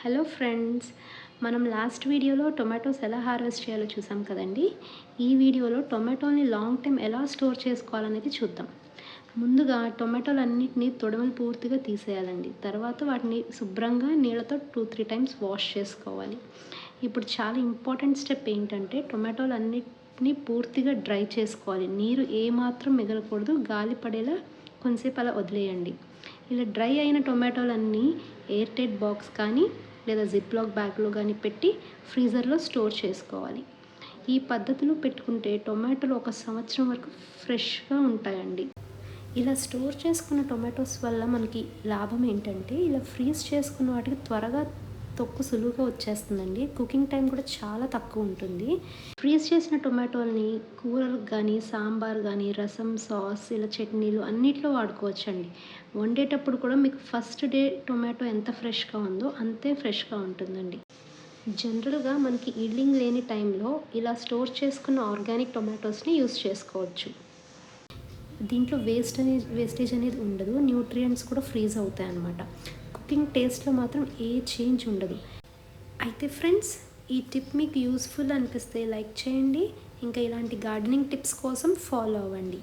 Hello friends, మనం last వీడియోలో tomatoes ఎలా హార్వెస్ట్ చేయాలో చూసాం కదండి. ఈ వీడియోలో టొమాటోని లాంగ్ టైం ఎలా స్టోర్ చేసుకోవాలనేది చూద్దాం. ముందుగా టొమాటోలన్నిటిని తొడమలు పూర్తిగా తీసేయాలండి. తర్వాత వాటిని శుభ్రంగా నీళ్ళతో 2-3 టైమ్స్ వాష్ చేసుకోవాలి. ఇప్పుడు చాలా ఇంపార్టెంట్ స్టెప్ ఏంటంటే టొమాటోలన్నిటిని పూర్తిగా డ్రై చేసుకోవాలి. నీరు ఏమాత్రం మిగలకూడదు, గాలి పడేలా కొంతసేపు అలా వదిలేయండి. ఇలా డ్రై అయిన టొమాటోలన్నీ ఎయిర్ టైట్ బాక్స్ కానీ లేదా జిప్లాక్ బ్యాగ్లో కానీ పెట్టి ఫ్రీజర్లో స్టోర్ చేసుకోవాలి. ఈ పద్ధతిలో పెట్టుకుంటే టొమాటోలు 1 సంవత్సరం వరకు ఫ్రెష్గా ఉంటాయండి. ఇలా స్టోర్ చేసుకున్న టొమాటోస్ వల్ల మనకి లాభం ఏంటంటే ఇలా ఫ్రీజ్ చేసుకున్న వాటికి త్వరగా తొక్కు సులువుగా వచ్చేస్తుందండి. కుకింగ్ టైం కూడా చాలా తక్కువ ఉంటుంది. ఫ్రీజ్ చేసిన టొమాటోల్ని కూరలకు కానీ, సాంబార్ కానీ, రసం, సాస్, ఇలా చట్నీలు అన్నిట్లో వాడుకోవచ్చండి. వండేటప్పుడు కూడా మీకు ఫస్ట్ డే టొమాటో ఎంత ఫ్రెష్గా ఉందో అంతే ఫ్రెష్గా ఉంటుందండి. జనరల్గా మనకి ఈల్డింగ్ లేని టైంలో ఇలా స్టోర్ చేసుకున్న ఆర్గానిక్ టొమాటోస్ని యూస్ చేసుకోవచ్చు. దీంట్లో వేస్టేజ్ అనేది ఉండదు. న్యూట్రియంట్స్ కూడా ఫ్రీజ్ అవుతాయి అన్నమాట. కుకింగ్ టేస్ట్లో మాత్రం ఏ చేంజ్ ఉండదు. అయితే ఫ్రెండ్స్, ఈ టిప్ మీకు యూస్ఫుల్ అనిపిస్తే లైక్ చేయండి. ఇంకా ఇలాంటి గార్డెనింగ్ టిప్స్ కోసం ఫాలో అవ్వండి.